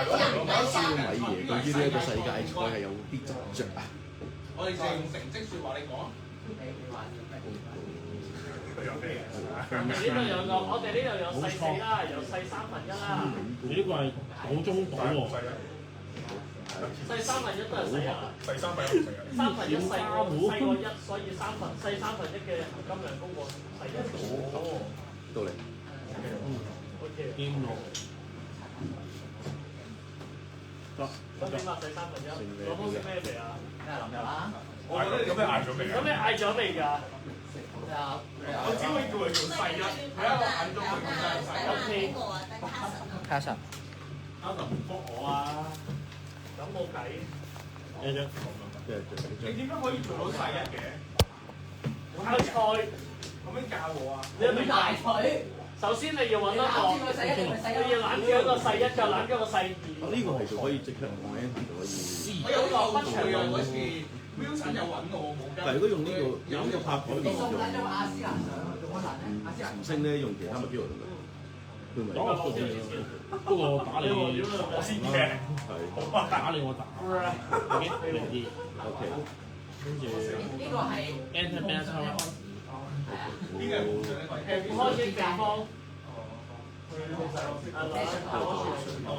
肖米爺對於呢一個世界賽係有啲執着啊！我哋就用成績説話，你講啊！我哋呢度有細4啦，有細1/3啦。你呢個係島中島喎。細1/3都係細1。第3份1/3細過1，所以細1/3嘅含金量高過細1。哦，到你。OK。掂落。得。咁點啊？細1/3，攞多啲咩嚟啊？咩林日啦？我覺得你咁樣嗌咗未啊？咁你嗌咗未㗎？我只可以叫佢做細1，喺我眼中佢咁樣細1。卡神。啱就唔覆我啊！咁冇計。一張。你點解可以做到細1嘅？考賽咁樣教我啊！你要明白佢。首先你要揾一個，你要攬住一個細1，就攬住一個細2。呢個係可以即刻我 Andy 可以。我有個不長嘅嗰次 Wilson 有揾我冇跟。但係如果用呢個拍盤嚟用唔升咧，用其他物機嚟用。佢咪不過打你我先嘅，打你我打。OK。跟住呢個係 Enter Battle。呢個係冇上咧，開始地方。哦。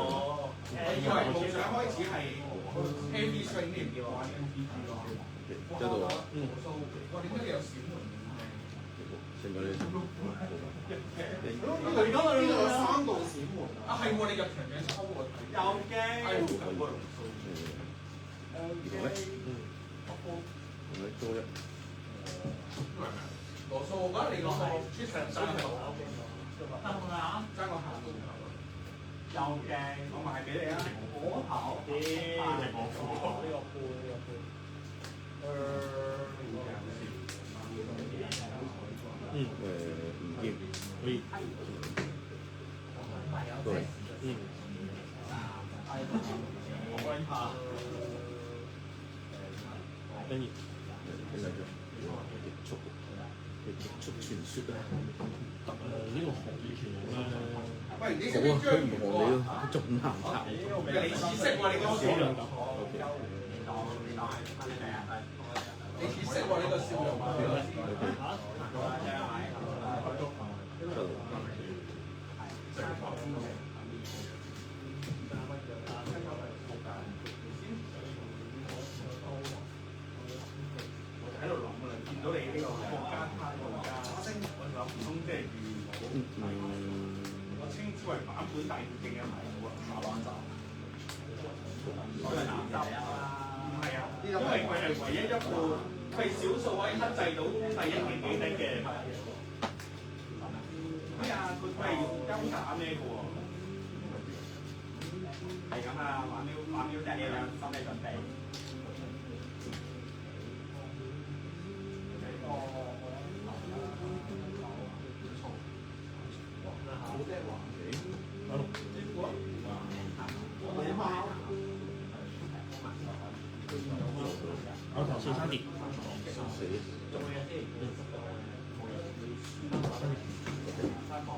以為夢想開始係 heavy swing 添，叫我玩 MPG 咯。一度。哇！點解你有閃門？成個你。佢而家呢個有3道閃門啊！係喎，你入場嘅抽我睇。有機。多一。羅素，我覺得你嗰個出場爭係好。爭個下都唔夠。有嘅，我賣俾你啊！火頭。呢個杯。唔見。可以。對。我幫你拍。跟住。極速傳說啊！呢個紅葉傳咧。喂，你好啊，佢唔學你咯，仲難答。你似識喎，你嗰個笑容。你似識喎，呢個笑容。喺度諗啊！見到你呢個國家我諗唔通即係我稱之為版本大電競嘅題目啊！馬灣站，唔係啊，因為佢係唯一一部，佢係少數可以克制到第1期幾低嘅。咩啊？佢係用優打咩嘅喎？係咁啊！玩秒隻嘢啦，心理準備。我頭4三碟。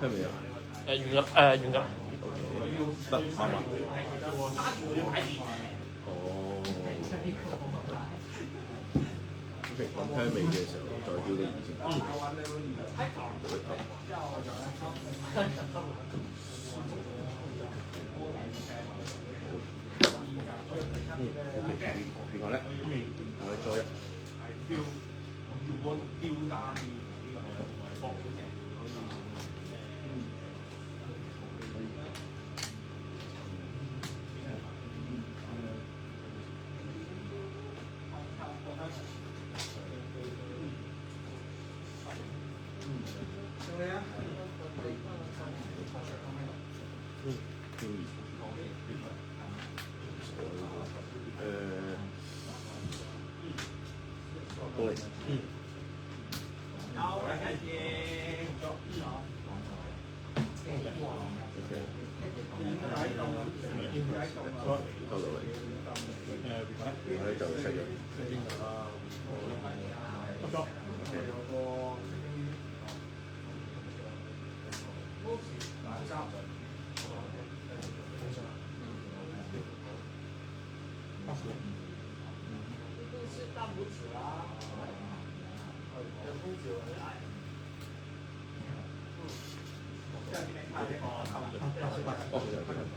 係咪啊？完㗎，完㗎。得啱啊。哦。OK，咁聽味嘅時候再叫你以前。另外咧，我哋再一。過嚟。我哋就食咗。遲啦，有空調佢嗌。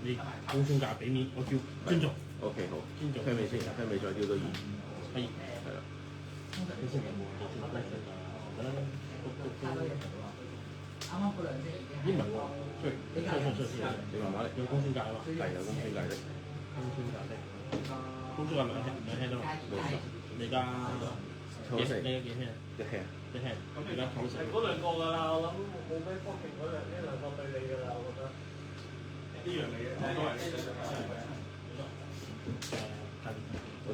你公眾價俾面，我叫尊重。OK 好，尊重。聽未先？聽未再調到2。可以。係啦。你先有冇幾多公眾價？我覺得啱啱嗰兩隻已經英文喎，出，你慢慢嚟。有公眾價嘛？係有公司價的。公眾價兩輕都嘛？你而家你幾輕？一輕。一輕。而家九成。嗰兩個㗎啦，我諗冇咩方便嗰兩個對你㗎啦，我覺得。呢樣嘢都係OK。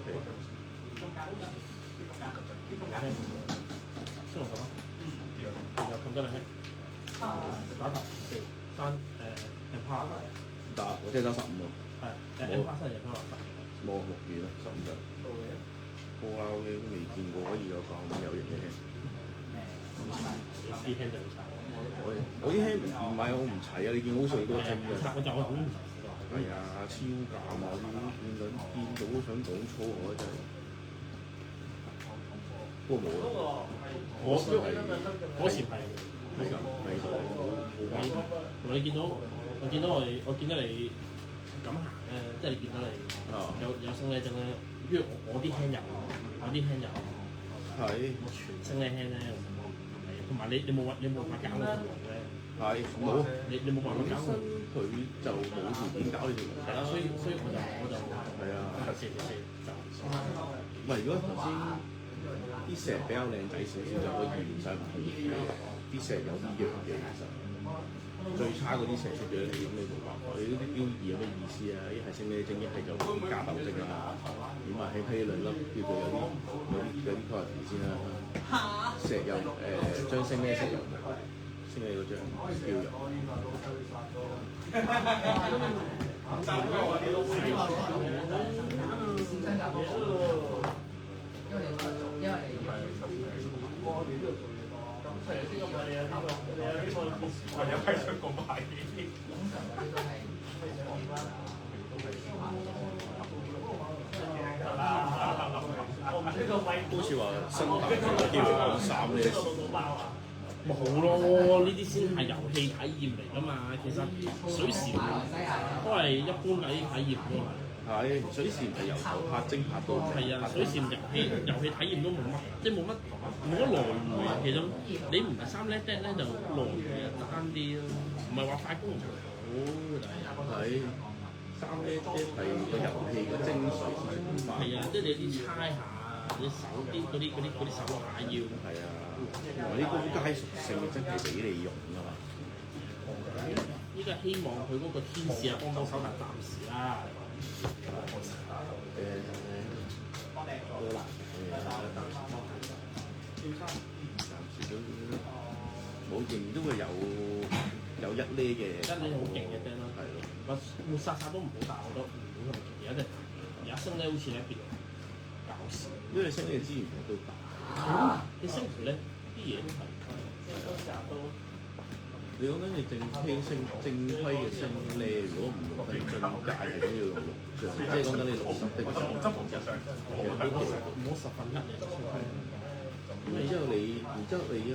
先落手啦。有咁多兩輕。打頭4、3趴。打我即係打15喎。係，M 巴西人都落冇6元啦，15張。高撈嘅都未見過可以有咁有型嘅輕。啲輕就好差。我啲輕唔係我唔齊啊！你見好水都清嘅。我就好唔係啊，超減啊！見到都想講粗我真係。不過冇啊。嗰時係同你見到我見到你咁行咧，即係你見到你有升呢證咧，因為我啲輕有，係我全升呢輕咧，同埋你冇法搞到條龍咧，係冇你冇辦法搞到佢就冇條件搞呢條龍。係啦，所以我就係啊，4就唔係如果頭先啲石比較靚仔少少，就可以唔使唔啲石有啲弱嘅其實。最差嗰啲石出咗嚟，咁你冇辦法。你嗰啲標二有咩意思啊？一係升呢證，一係就加豆證啊。點啊？起批兩粒叫做有啲 quality 先啦。石油將升咩石油升你嗰張標油。有批出過賣好似話新大有機會講3呢？咪好咯，呢啲先係遊戲體驗嚟㗎嘛。其實水禪都係一般嘅體驗啫嘛。係水禪係由頭拍精拍到。係啊，水禪遊戲體驗都冇乜，即係冇乜來回。其實你唔係3叻咧就來回爭啲咯，唔係話快攻唔好，但係3叻係個遊戲嘅精髓先快。係啊，即係你啲猜下，你手嗰啲手下要係啊，同埋啲高階屬性真係俾你用㗎嘛。依家希望佢嗰個天使啊幫手手，但暫時啦。都難暫時都冇認都會有1呢嘅。1呢好勁嘅聲咯。係咯。抹殺都唔好，但係我覺得唔好咁勁。而家升咧好似咧變搞笑。因為升呢嘅資源都大。你升圖咧啲嘢都係。你講緊你正規嘅升咧，如果唔用得進階係咁要用6張，即係講緊你60的話，執房日上，唔好10分1嘅。然之後你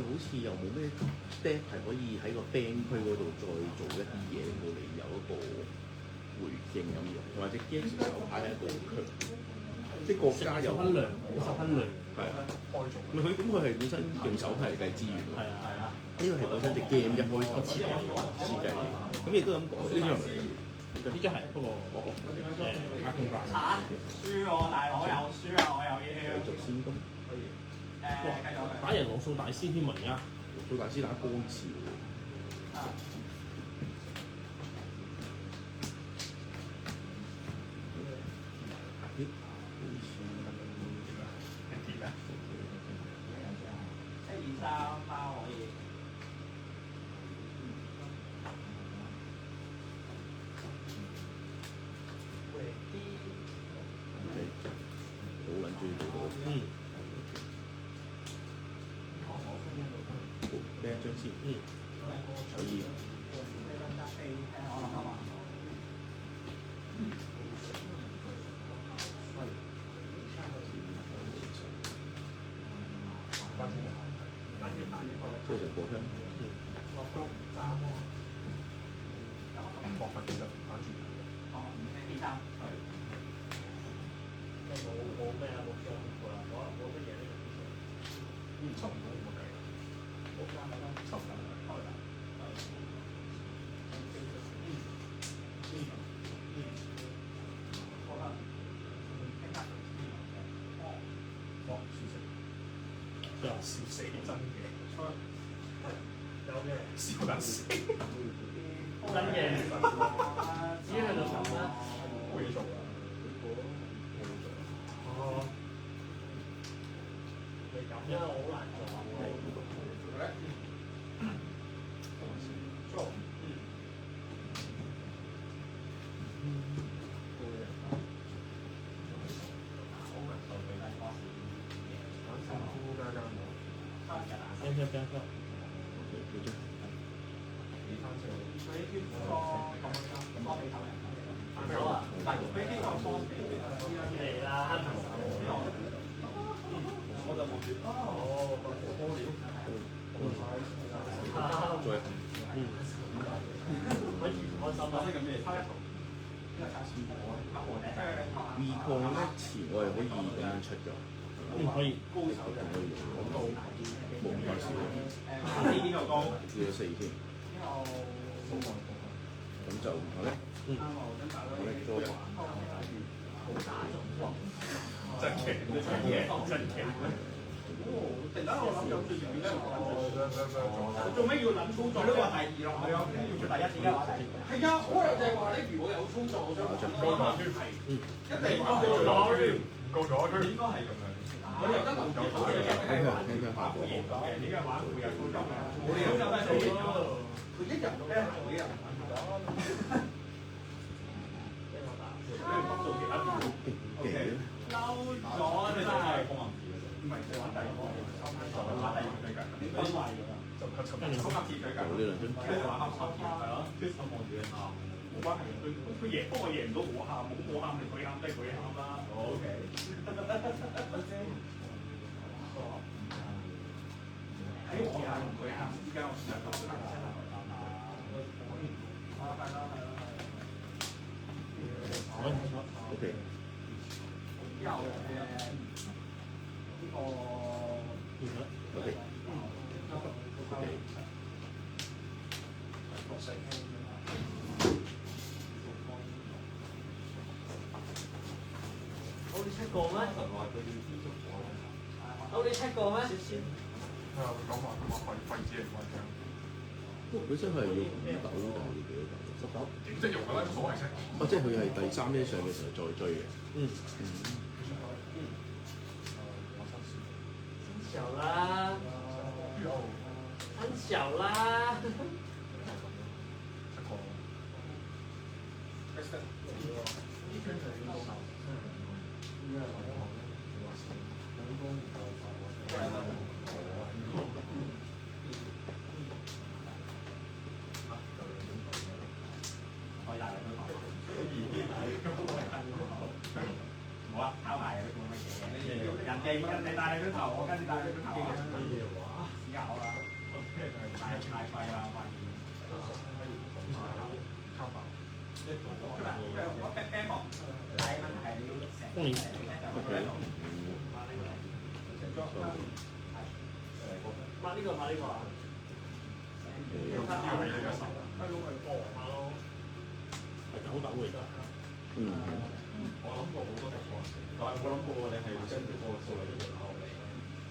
好似又冇咩 step 係可以喺個 band 區嗰度再做一啲嘢，令到你有一個回應咁樣，或者 game 手牌係一個好強，即係國家有10分量，係啊，唔係佢係本身用手牌嚟計資源。係啊。呢個係本身隻 game 一開頭設計嘅，咁亦都咁講。呢張呢張係不過阿公話輸我大佬有輸啊！我有嘢。繼續先攻。打人龍數大師添啊！而家數大師打光潮。1、2、3包可以。好撚中意做到。好，俾一張先。可以。即係食果香。笑死真嘅，笑得死，真嘅，只係喺度諗啦。冇嘢做啊！哦，你咁樣好難做啊！好啊，嚟啦！再可以唔開心啊！ V 控咧前我係可以咁樣出㗎，可以。仲可以用，冇咁少，呢邊度高，要4先。咁就好咧，好咧多真奇，真奇。突然間我諗有最重要咧，做咩要諗操作？都話第二咯，係啊，要出第一點嘅話題。係啊，可能就係話咧，如果有操作，我想高咗係一定高咗，高咗，佢應該係咁樣。我哋得留意好嘅嘢，係玩會贏嘅，點解玩會有操作嘅？我哋有得睇佢一人都咧，我一人玩咗。幫到其他邊 ？OK， 嬲咗你真係。唔係，就玩第二個，就玩第二個最近，點分壞㗎？就抽黑鐵最近，呢兩張，跟住玩黑抽鐵，係咯，跟住望住佢喊，冇關係嘅，佢贏，不過贏唔到我喊，冇我喊定佢喊，都係佢喊啦。OK。喺我喊同佢喊之間，我試下講下先啦。係啦，係啦，係啦。OK。之後呢個OK。OK。我哋出過咩？我哋出過咩？本身佢係要5斗定係幾多斗？10斗。即係用㗎啦，所謂識。哦，即係佢係第3呢上嘅時候再追嘅。很小啦，很小啦。冇啊，考埋都冇乜嘢。人哋帶你個頭，我跟住帶你個頭。試下好啦，太廢啦，發現。我 back 望，但係問題係你要成。買呢個買呢個啊！9斗嚟㗎。我諗過好多地方，但係我諗過你係跟住嗰個數嚟嘅考慮。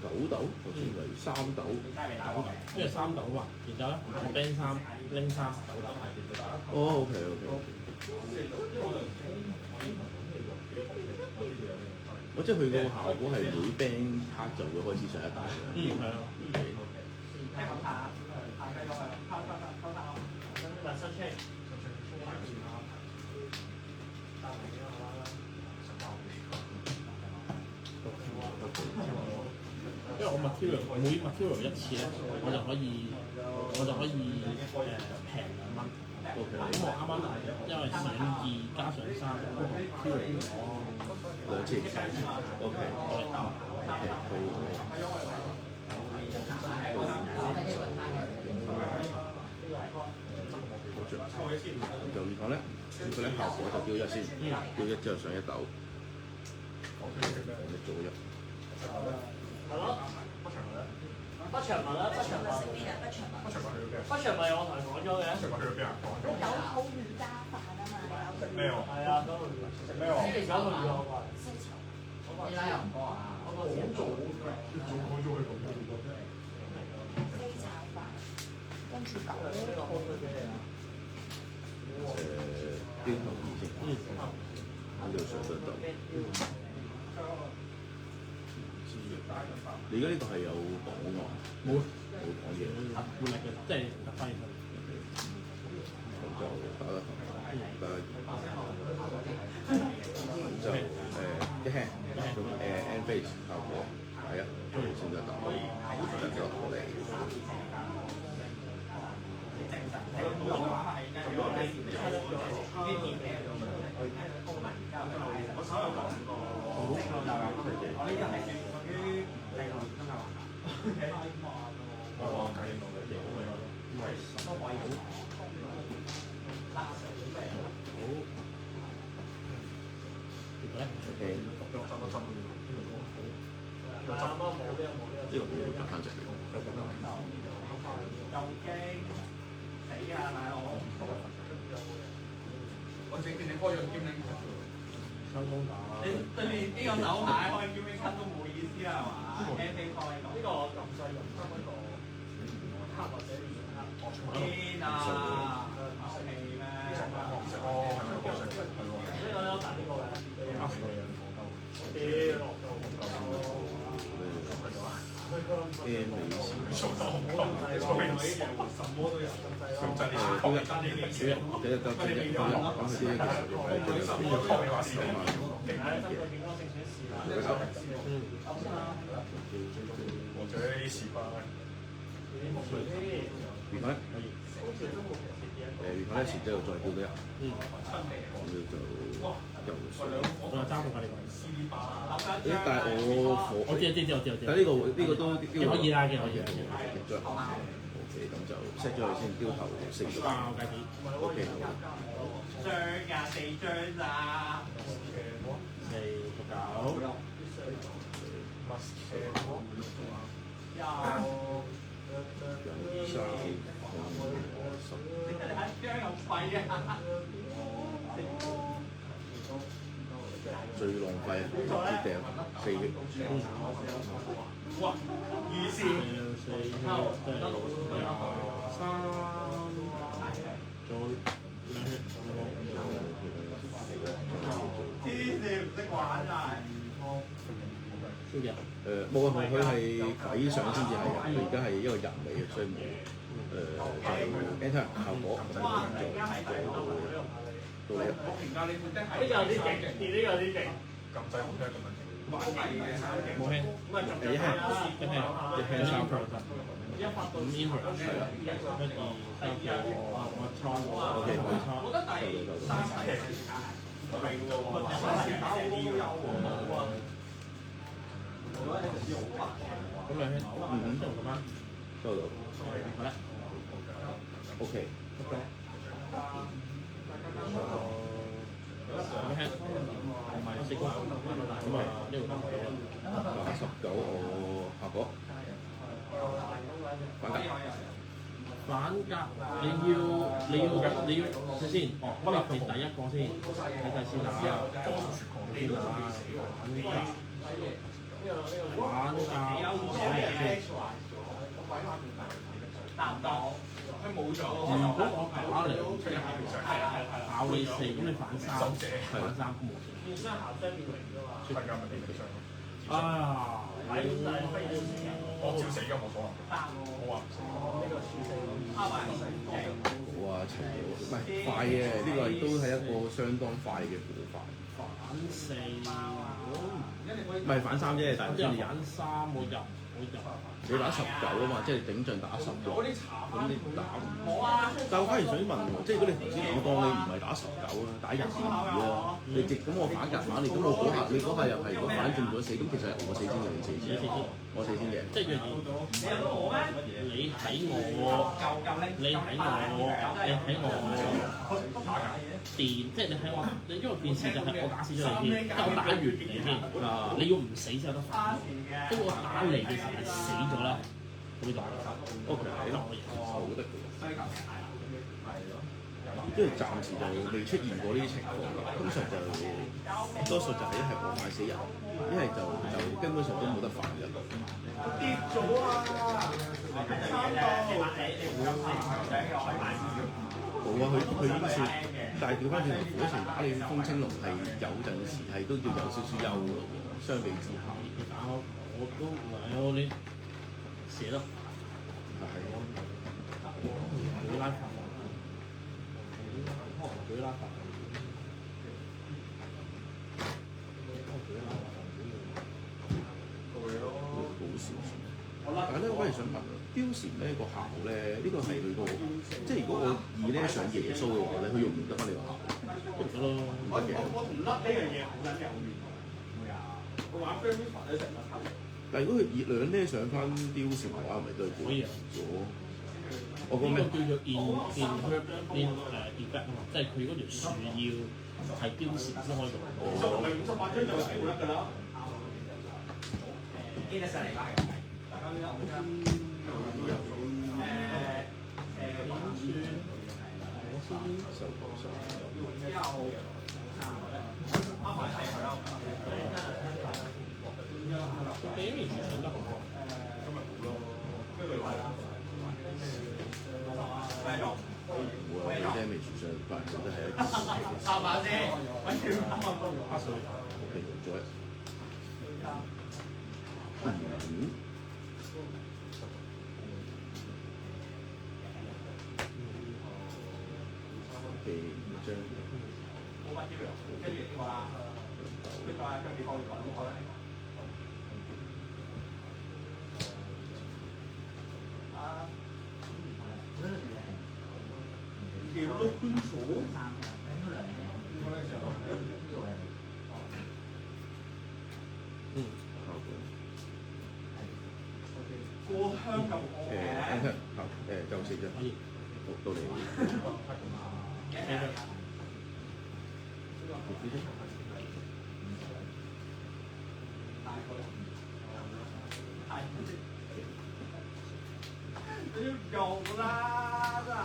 9斗，頭先嚟3斗。因為3斗啊，然之後咧，band 3拎3。哦，OK OK。我即係佢個效果係每 band part 就會開始上一大嘅。係啊。因為我 material 每 material 一次咧，我就可以平2蚊。OK。咁我啱啱因為上2加上3，兩次。OK。OK。可以。就唔講咧，佢咧效果就標一先，標一之後上一豆，你做一。係咯。北長文啦，北長文。北長文我同你講咗嘅。有口魚加飯啊嘛，有咩喎？係啊，九號魚。食咩喎？九號魚我話。西炒。你拉又唔多啊？我個點做？西炒飯，跟住狗。呢個好嘅俾你啊。標頭二先，咁就上得到。你而家呢個係有講喎？冇講嘢。活力嘅，即係突翻起身。咁就打得得。咁就一輕，咁end face 效果係啊，先得打，得咗過嚟。呢個會夾翻隻嚟。我正正開咗兼領，收工打。你對面呢個手牌開兼領餐都冇意思啦，係嘛？M P 開呢個咁細用得嗰個黑或者連黑。天啊！牛氣咩？哦，係咪好食？係喎。呢個有彈呢個嘅。啱嘅嘢講夠。啲落到。咩美食？做得好多，做咩嘢什麼都有。咁真係咁佢啲其實用係最邊個方面話事啊？或者啲士巴咧，魚粉魚粉咧，前之後再叫多一，咁就游水。我係揸過㗎呢個。但係我知。但係呢個都幾可以啦，幾可以。OK，咁就 set 咗佢先，標頭4個。爆雞片。OK，好。張㗎4張咋4個9。最浪費啊！直接掟4億。哇！預示4即係23，再2血。黐線唔識玩啊！燒嘅。冇啊，佢係鬼相先至係人，佢而家係一個人嚟嘅，所以冇就 enter 效果咁做到你。我評價你本身係呢個有啲勁，呢個有啲勁。撳掣好聽咁樣。冇輕。一輕3個。一發到5 input 係啦。1、2、3、4，我抽我。OK，我抽。我覺得第3期係喎，打好都有喎。咁2輕。咁啊。收到。好啦。OK。2輕。唔係4個。咁啊，呢個89我效果。反格，你要睇先，不立係第一個先，睇睇先啦。反格，答唔到？佢冇咗。如果我打嚟咬你4，咁你反3都冇事。變相校雙變零㗎嘛。出緊咪變相。啊！係咁就係飛咗時間。我照死㗎冇所謂。我話唔死。呢個處死。好啊，齊唔係快嘅，呢個亦都係一個相當快嘅步伐。反4，唔係反3啫，但係即係反3我入。你打19啊嘛，即係頂盡打10喎。嗰啲茶咁你打唔？冇啊！但我反而想問喎，即係如果你頭先我當你唔係打19啊，打22啊，你直咁我反夾反你，咁我嗰下你嗰下又係如果反中咗4，咁其實係我4先嘅，你4先，我4先嘅。即係若然你喺我電，即係你喺我，因為電視就係我打死咗你先，即係我打完你先，你要唔死先有得反。即係我打嚟嘅時候你死咗啦，咁呢度OK，好得嘅。因為暫時就未出現過呢啲情況，通常就多數就係一係我買死人，一係就根本上都冇得反嘅。跌咗啊！冇啊，佢已經算，但係調翻轉頭，嗰場打你風清龍係有陣時係都要有少少憂嘅咯喎，相比之下。打我都唔係喎，你寫得係舉拉法，舉拉法，好少數。但係咧，我反而想問貂蟬咧個效咧，呢個係佢個，即係如果我以咧上耶穌嘅話咧，佢用唔得翻你個效，都唔得咯。唔得嘅。我唔甩呢樣嘢好撚有面喎。我玩 Grand Theft 都成日偷。但係如果佢熱兩咧上翻貂蟬嘅話，係咪都係可以啊咗？我講咩？呢個叫做 in effect 啊嘛，即係佢嗰條樹要係貂蟬先可以用。其實唔係58張就係冇得㗎啦。記得上嚟啦，大家都有冇張？收過收。之後啱埋齊佢啦。俾面上得好。今日好咯，跟住話啦。繼續。我有啲未住上，反而覺得係一件插下先，揾住啱啱都8歲。OK，做一。嘅張冇乜招嘅，跟住呢個啦，呢個跟住放住講開。啊，幾多分數？過香咁夠4張，到你。用啦，真係。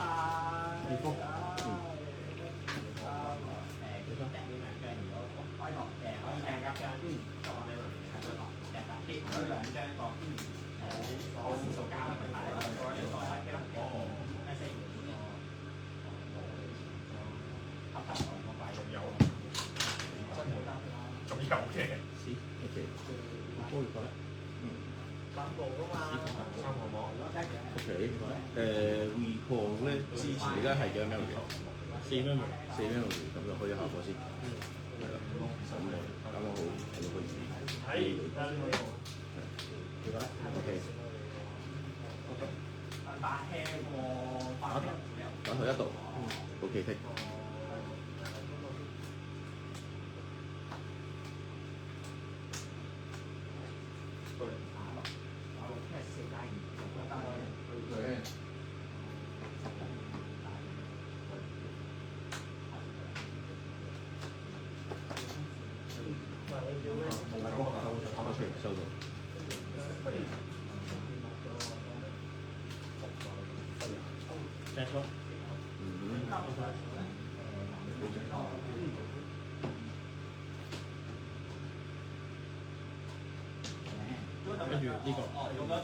OK，幫佢講。OK，recall 咧之前而家係幾多 memory？ 4 memory，咁就開咗效果先。係啦，咁我啱啱好係可以。OK。打佢1度。OK，剔。收到。正錯。跟住呢個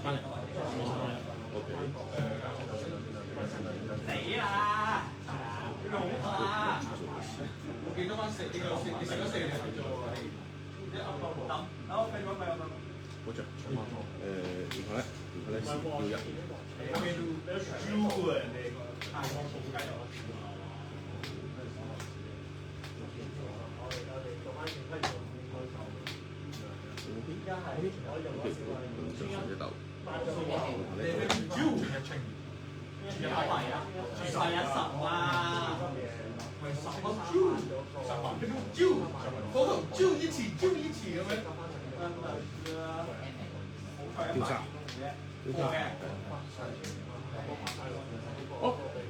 翻嚟，OK。死啦！用啊！我見到翻食，你食咗4年做喎，你啱啱冇等，我繼續繼續。好着。然後咧要1。家係可以用跟住就上一竇，有咪啊？係啊，10啊！咪10個招，嗰個招一次咁樣。雕沙，哦，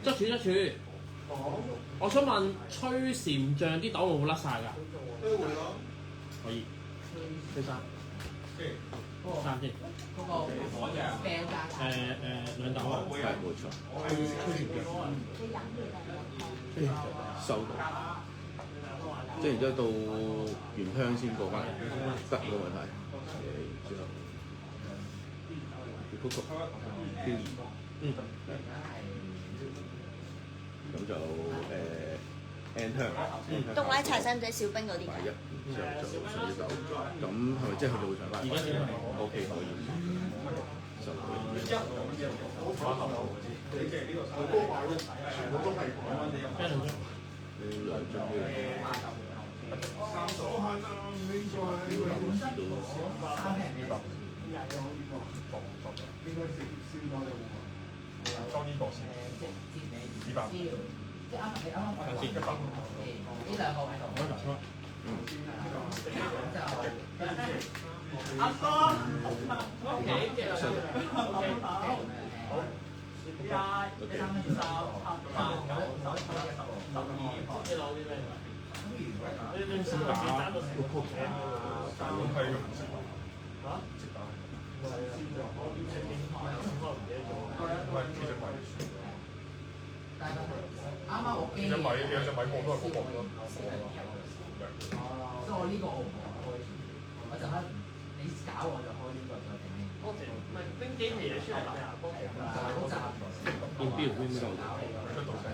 執柱。我想問吹禪像啲豆會唔會甩晒㗎？都會咯。可以。吹沙。三先。嗰個病價兩豆啊。係冇錯，收到，即係然之後到原香先過翻嚟，得冇問題。之後嗰個標二，咁就N 香，凍奶茶使唔使少冰嗰啲㗎？大一，之後就上一竇，咁係咪即係佢就會上翻嚟？而家點啊？OK 可以，就可以。兩張呢裝呢個先200，即係啱你啱啱講呢兩個喺度，阿哥，OK，好。1、2、3、4、5、6、7、8、9、10、11、12。啱啱我機有隻米貨都係嗰個咯，所以我呢個我唔開，我就喺你搞我就開呢個再定呢。唔係冰幾皮嘢出嚟㗎？好雜。邊標邊標？出到聲，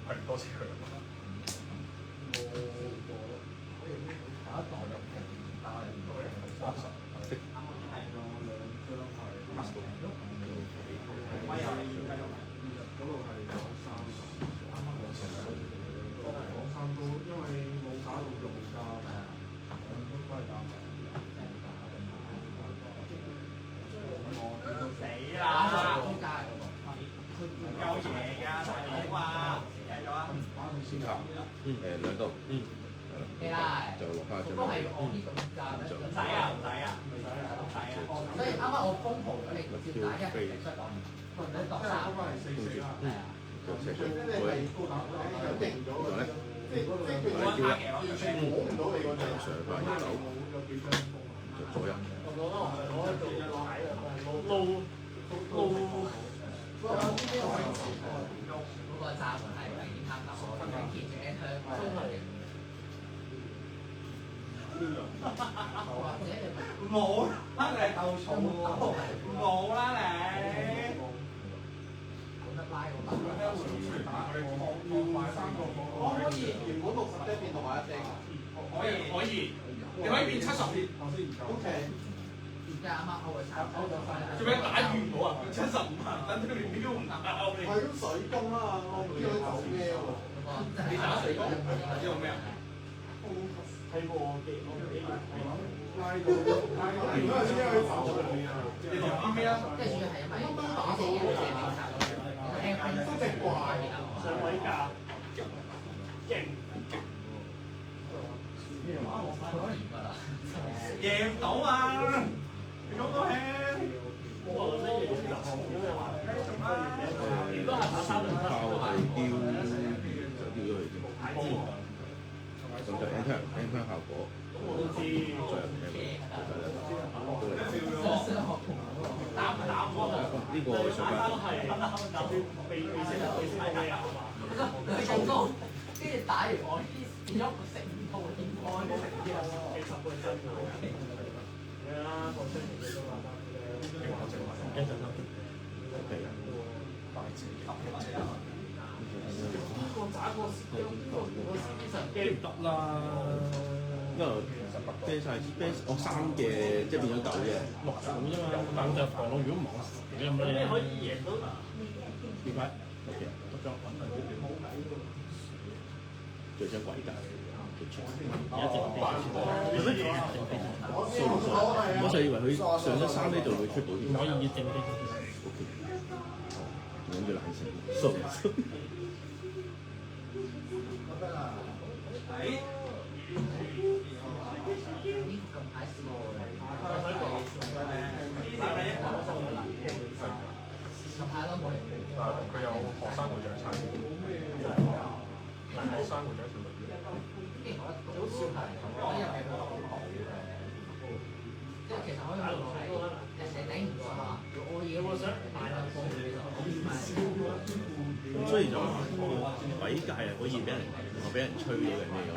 係唔多謝佢。搞一袋入去，但係唔到人30。兩度，係啦，就落翻張都係我呢個價咧，唔使啊，唔使啊，所以啱啱我封圖咗你個招牌，一定出講，你度3，就寫出佢，然後咧，我就上翻一竇，就左一。嗰個閘門係明顯貪頭，見住 N 香都係。或者你冇啦，你鬥重喎，冇啦你。冇得拉個把。我可以原本60隻變61隻。可以，你可以變70隻。OK。即係啱啱開個閘，做咩打完我啊？變75啊？等佢連標唔打我哋。係咁水工啊！我唔知佢做咩喎。你打水工？用咩啊？係喎，我記拉到如果係先去走你同啲咩啊？即係主要係因為打到嘅警察都直怪，上位價勁。贏唔到啊！你咁多氣，我覺得嘢就好應該係打3輪包係雕，就雕咗佢先。咁就 N 香效果，我都知。再入 N 打唔打唔開？呢個上翻。被寫嘅啊嘛。佢咁高，跟住打完我呢變咗個成套點開嘅成啲啊，幾10個真嘅。係啊，個星期幾多啊？一陣啦。機唔得啦，因為啤曬啤我3嘅，即係變咗9嘅6組啫嘛，咁就防咯。如果唔係我死咁樣。你可以贏到。點解？OK，得咗。最張鬼架，而家淨係掃唔掃？我就以為佢上咗山呢就會出到啲。唔可以正啲。仲要冷靜，掃唔掃？但係佢有學生會長參與，學生會長條女。即係其實可以喺度睇，成頂唔過啊！我嘢我想買兩個咁所以就鬼界係可以俾人吹到嘅咩咁？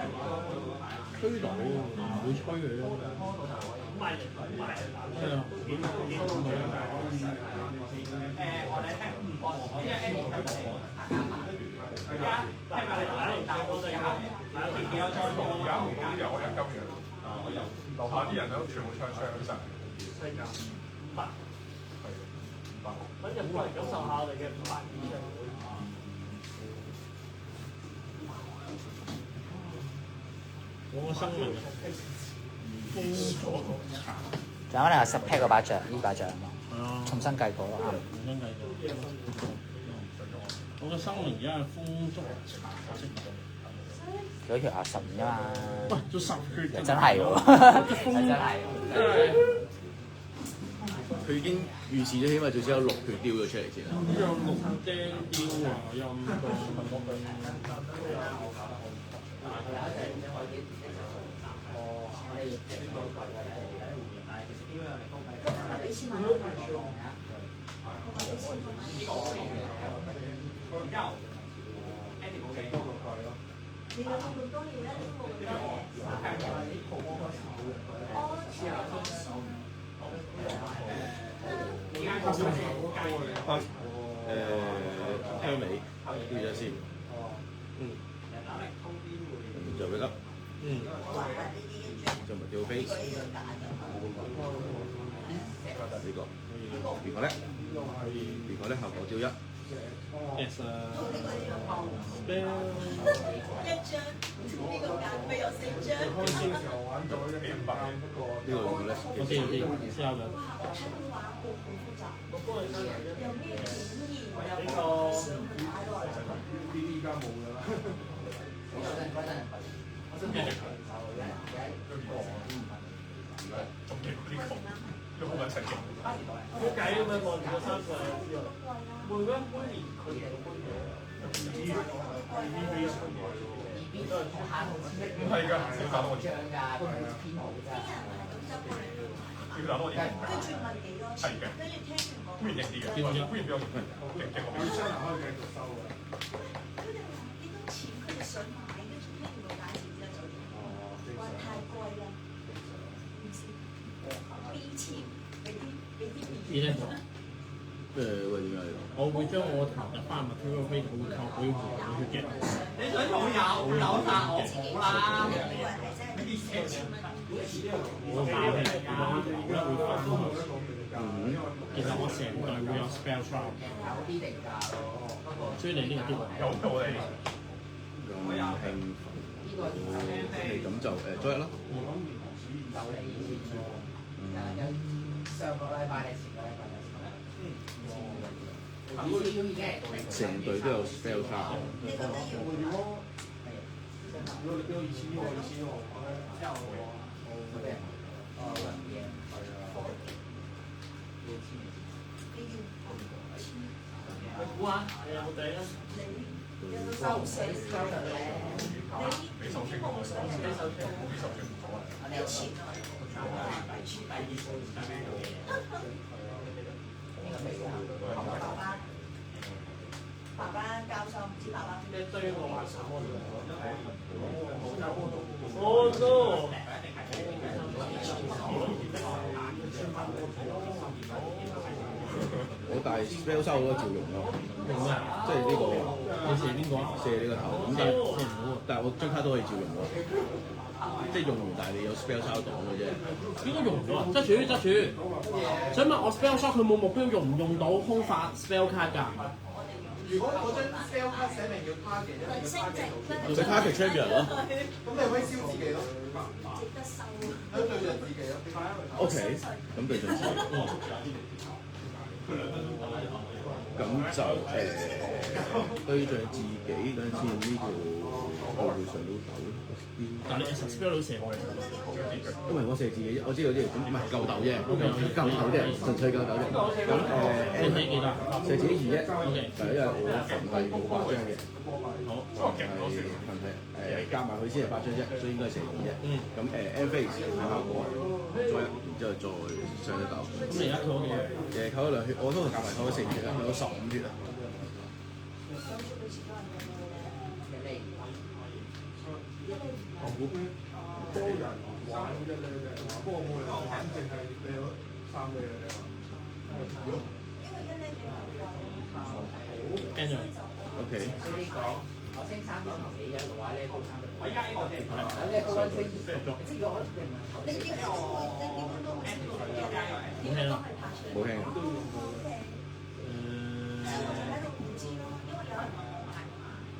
吹到唔會吹佢咯。係啊。我一鳩樣，樓下啲人都全部唱晒。係㗎，500。咁就冇人感受下我哋嘅500以上。我個生命封咗仲有10 pack 嗰把杖，呢把杖係啊，重新計過咯。重新計過。我個生命而家係封足茶色。嗰條10啫嘛。喂，做10血真係喎，真係。佢已經預示咗，起碼最少有6血丟咗出嚟先啦。有6釘雕啊，陰公。香味呢隻先，就比較，就咪掉飛，呢個，如果咧後果掉1。Yes 啊。1張，呢個價佢有4張。呢個如果咧，我知試下佢。有咩顯現？呢個依家冇㗎啦。都好緊齊勁。冇計咁樣望住個3個人之外，每一杯連佢哋個杯嘅。唔係㗎，要打多個字。要打多個字。跟住問幾多錢？跟住聽完歡迎啲嘅，歡迎比較勁我。要商人可以繼續收㗎。佢哋話幾多錢？佢哋想買，跟住聽完個價錢之後就話太貴啦，唔知 B 簽俾啲 B 簽。喂點解？我會將我投入翻物推個飛，我會靠佢換佢嘅。你想同我有殺我好啦。我爆氣，我咧會分。其實我成隊會有 spell trap，所以你呢個啲有道理。咁就周一啦。上個禮拜定前個禮拜？成隊都有 spell trap。估下，你有冇頂啊？收死張咧！俾手稱我，俾手稱唔錯啊！你錢啊！爸爸教授唔知爸爸一堆我話什麼？Oh no！我但係 spell 收咗照用咯，即係呢個你射邊個啊？射你個頭咁，但係我張卡都可以照用喎，即係用完但係你有 spell 收擋嘅啫。應該用唔到啊！側住，想問我 spell shot 佢冇目標用唔用到空發 spell card 㗎？如果嗰張 spell card 寫明要 target 一定要 target 到。用 target champion 咯。咁你可以燒自己咯。值得收。OK， 咁對準自己。咁就對象自己嗰陣先呢個我會上到手但你 spell 到射我嚟，因為我射自己，我知道啲咁唔係夠鬥啫，夠鬥啫，純粹夠鬥啫。咁射自己幾多？射自己2啫， OK，因為我份係冇8張嘅，好，係加埋佢先係8張啫，所以應該係射2啫。咁end phase 睇效果，再然之後再上得鬥。咁你而家扣咗幾多？扣咗2血，我通常夾埋扣咗4血啦，扣咗15血啦。多人玩嘅咧，不過冇人玩，淨係你有3個嘢你話。跟住 OK。我升3個頭幾日嘅話咧，高3個。我而家呢個即係你高1升2，即係我冇聽啦。冇聽。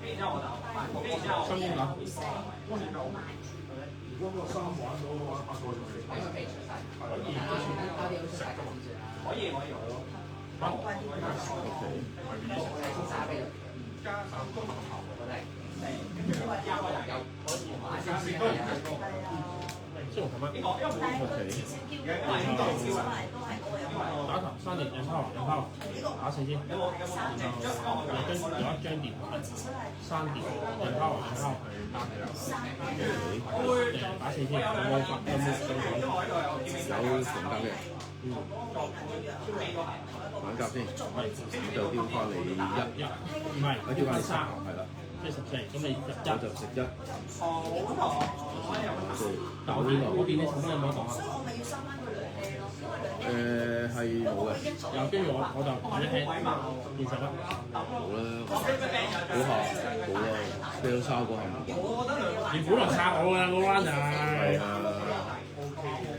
3點打。如果個3玩到嘅話，8個就嚟。可以。即係我咁樣。打頭3連2拋，打4先，然後你跟住有一張電牌，3連2拋，打4先，有冇有逢甲嘅？反甲先，咁就丟翻你1，唔係，我丟翻你3，係啦，即係14，咁你我就食1。但我見你重新有冇講啊？係冇嘅，有跟住我就講一聽20啦。冇啦，嗰下冇啦，飛到3個係冇。你本來殺我㗎嗰 round 就係。係啊。